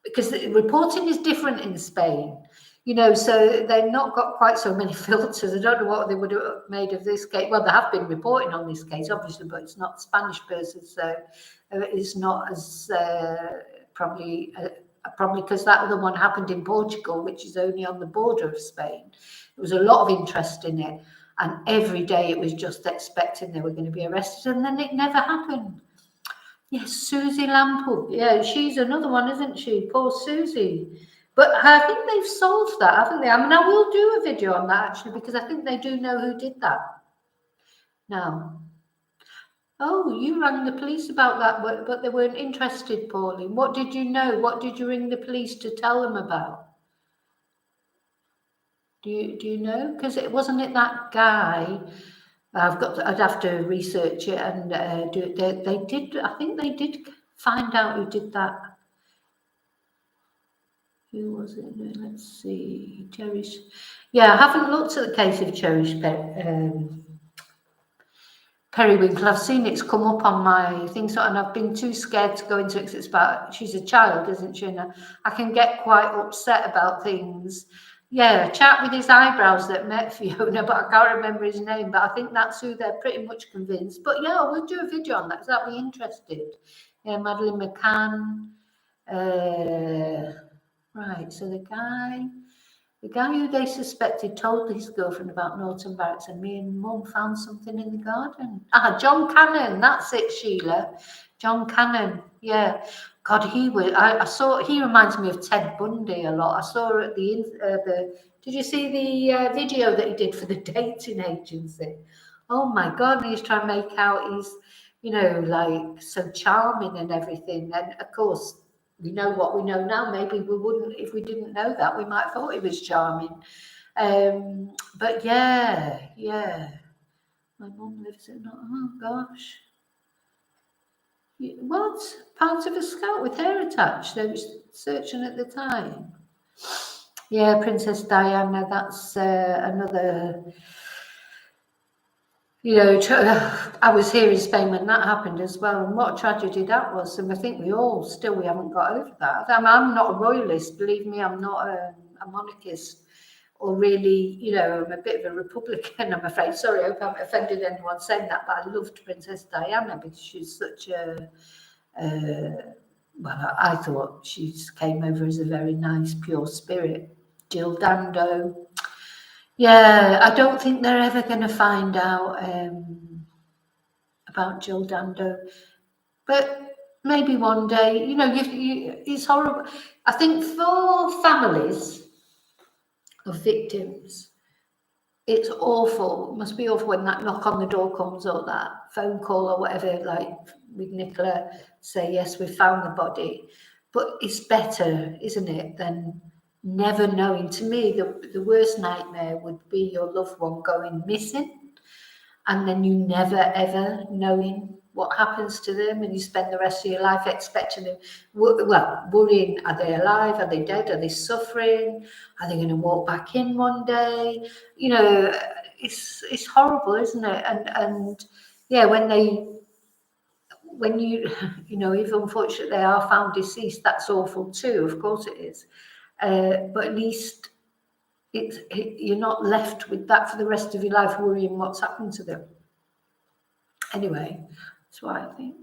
because the reporting is different in Spain, so they've not got quite so many filters. I don't know what they would have made of this case. Well, they have been reporting on this case, obviously, but it's not Spanish person, so it's not as probably because that other one happened in Portugal, which is only on the border of Spain. There was a lot of interest in it, and every day it was just expecting they were going to be arrested, and then it never happened. Yes, Susie Lample. Yeah, she's another one, isn't she? Poor Susie. But I think they've solved that, haven't they? I mean, I will do a video on that, actually, because I think they do know who did that. Now, oh, you rang the police about that, but they weren't interested, Pauline. What did you know? What did you ring the police to tell them about? Do you know? Because wasn't it that guy? I'd have to research it and do it. They did. I think they did find out who did that. Who was it? Let's see. Cherish. Yeah, I haven't looked at the case of Cherish Periwinkle. I've seen it's come up on my thing, and I've been too scared to go into it. It's about, she's a child, isn't she? And I can get quite upset about things. Yeah, chap with his eyebrows that met Fiona, but I can't remember his name. But I think that's who they're pretty much convinced. But yeah, we'll do a video on that, because I'd be interested. Yeah, Madeleine McCann. Right, so the guy who they suspected told his girlfriend about Norton Barracks, and me and Mum found something in the garden. John Cannon, that's it, Sheila. John Cannon, yeah. God, he was. I saw. He reminds me of Ted Bundy a lot. I saw at the. Did you see the video that he did for the dating agency? Oh my God, he's trying to make out he's, like so charming and everything. And of course, we know what we know now. Maybe we wouldn't, if we didn't know that, we might have thought he was charming. But yeah. My mum lives in. Oh gosh. What? Part of a skirt with hair attached? They were searching at the time. Yeah, Princess Diana, that's another, I was here in Spain when that happened as well, and what a tragedy that was. And I think we haven't got over that. I'm not a royalist, believe me, I'm not a monarchist, or really, I'm a bit of a Republican, I'm afraid. Sorry, I hope I haven't offended anyone saying that, but I loved Princess Diana because she's such a, I thought she came over as a very nice, pure spirit. Jill Dando. Yeah, I don't think they're ever going to find out about Jill Dando. But maybe one day, it's horrible. I think for families of victims, it's awful. It must be awful when that knock on the door comes, or that phone call or whatever, like with Nicola, say, yes, we found the body. But it's better, isn't it, than never knowing. To me, the worst nightmare would be your loved one going missing, and then you never, ever knowing what happens to them, and you spend the rest of your life expecting them, worrying, are they alive, are they dead, are they suffering, are they going to walk back in one day? It's horrible, isn't it? And yeah, when you if unfortunately they are found deceased, that's awful too, of course it is, but at least you're not left with that for the rest of your life, worrying what's happened to them. Anyway, that's what I think.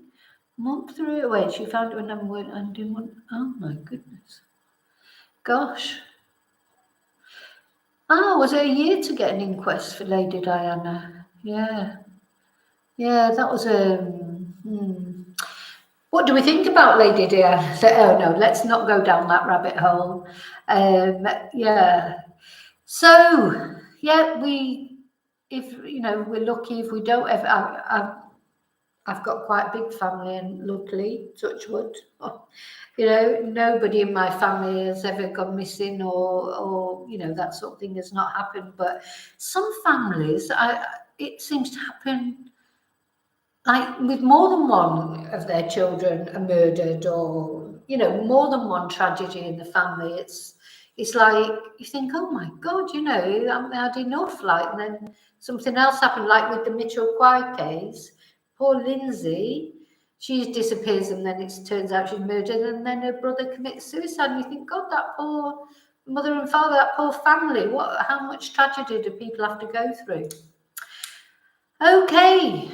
Mum threw it away. She found it when I went and didn't want. Oh my goodness. Gosh. Was it a year to get an inquest for Lady Diana? Yeah. Yeah, that was What do we think about Lady Diana? Oh no, let's not go down that rabbit hole. Yeah. So yeah, we're lucky if we don't ever. I've got quite a big family, and luckily, touch wood, nobody in my family has ever gone missing, or that sort of thing has not happened. But some families, it seems to happen, like with more than one of their children are murdered, or more than one tragedy in the family. It's like you think, oh my God, I haven't had enough. Like, and then something else happened, like with the Mitchell Quay case. Poor Lindsay, she disappears, and then it turns out she's murdered, and then her brother commits suicide. And you think, God, that poor mother and father, that poor family. How much tragedy do people have to go through? Okay.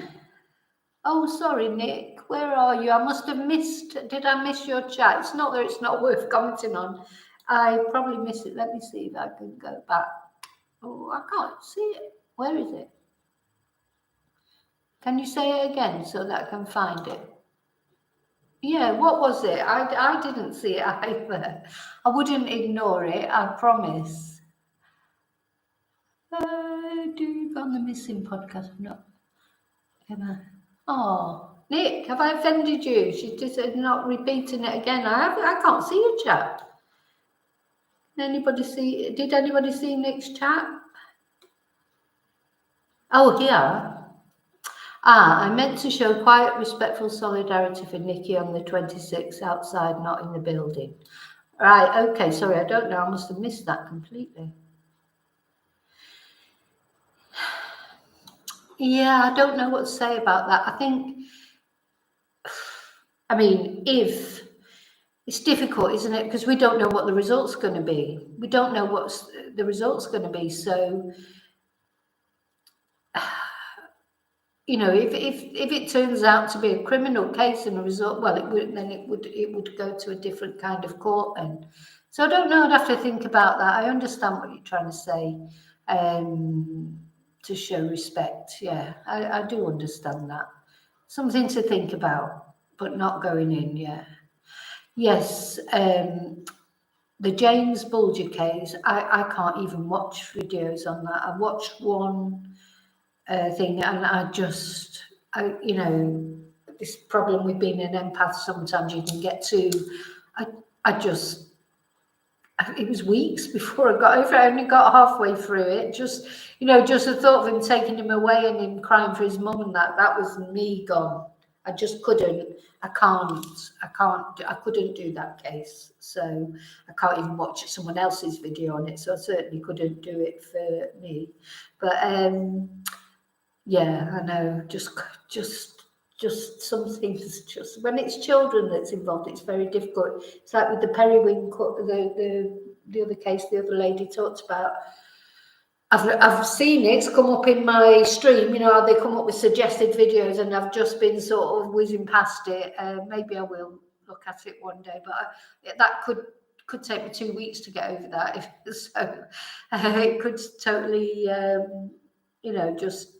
Oh, sorry, Nick. Where are you? I must have missed. Did I miss your chat? It's not that it's not worth commenting on. I probably missed it. Let me see if I can go back. Oh, I can't see it. Where is it? Can you say it again so that I can find it? Yeah, what was it? I didn't see it either. I wouldn't ignore it, I promise. Do you go on the missing podcast? No. Oh, Nick, have I offended you? She's just not repeating it again. I can't see your chat. Did anybody see Nick's chat? Oh, here. I meant to show quiet, respectful solidarity for Nikki on the 26th outside, not in the building. Right, okay, sorry, I don't know. I must have missed that completely. Yeah, I don't know what to say about that. If it's difficult, isn't it? Because we don't know what the result's going to be. We don't know what the result's going to be. So, if it turns out to be a criminal case and a result, well, it would go to a different kind of court then. So I don't know. I'd have to think about that. I understand what you're trying to say, to show respect. Yeah, I do understand that. Something to think about, but not going in. Yeah. Yes, the James Bulger case, I can't even watch videos on that. I watched one thing and you know, this problem with being an empath, sometimes you can get to, it was weeks before I got over it. I only got halfway through it. Just, you know, just the thought of him taking him away and him crying for his mum and that was me gone. I just couldn't, I couldn't do that case. So I can't even watch someone else's video on it. So I certainly couldn't do it for me. But yeah, I know, just some things, just when it's children that's involved, it's very difficult. It's like with the periwinkle, the other case the other lady talked about. I've seen it come up in my stream, you know, they come up with suggested videos, and I've just been sort of whizzing past it. Maybe I will look at it one day, but that could take me 2 weeks to get over that. So it could totally, you know, just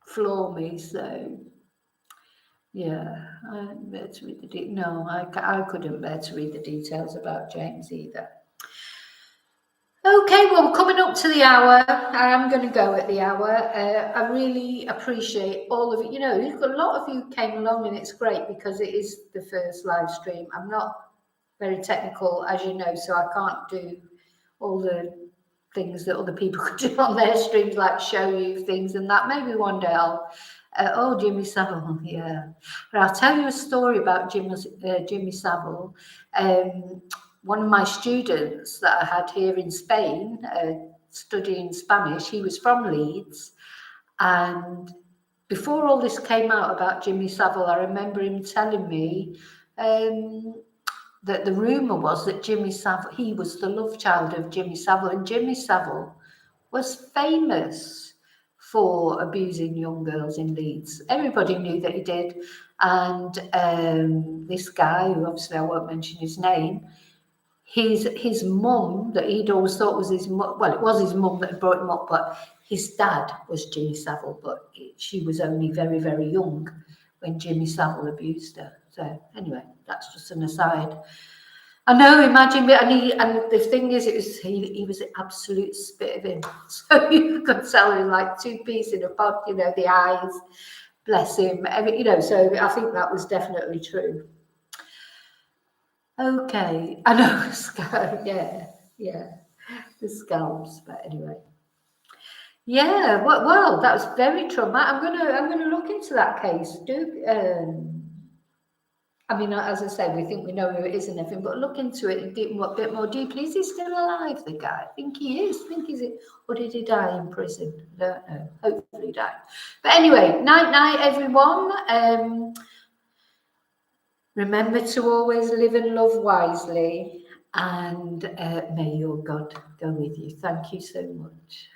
floor me. So yeah, I didn't bear to read the no, I couldn't bear to read the details about James either. Okay, well, we're coming up to the hour. I am going to go at the hour. I really appreciate all of it. You know, a lot of you came along, and it's great because it is the first live stream. I'm not very technical, as you know, so I can't do all the things that other people could do on their streams, like show you things and that. Maybe one day I'll. Oh, Jimmy Savile, yeah. But I'll tell you a story about Jimmy Savile. One of my students that I had here in Spain, studying Spanish, he was from Leeds. And before all this came out about Jimmy Savile, I remember him telling me that the rumour was that Jimmy Savile, he was the love child of Jimmy Savile. And Jimmy Savile was famous for abusing young girls in Leeds. Everybody knew that he did. And this guy, who obviously I won't mention his name, his mum, that he'd always thought was his mum, well, it was his mum that had brought him up, but his dad was Jimmy Savile, but she was only very, very young when Jimmy Savile abused her. So anyway, that's just an aside. I know, imagine, and the thing is, he was an absolute spit of him. So you could tell him like two peas in a pod, you know, the eyes, bless him. You know, so I think that was definitely true. Okay, I know, yeah, the scalps, but anyway. Yeah, well, that was very traumatic. I'm gonna look into that case. I mean, as I say, we think we know who it is and everything, but look into it a bit more deeply. Is he still alive, the guy? I think he is. Or did he die in prison? I don't know. Hopefully he died. But anyway, night, everyone. Remember to always live and love wisely, and may your God go with you. Thank you so much.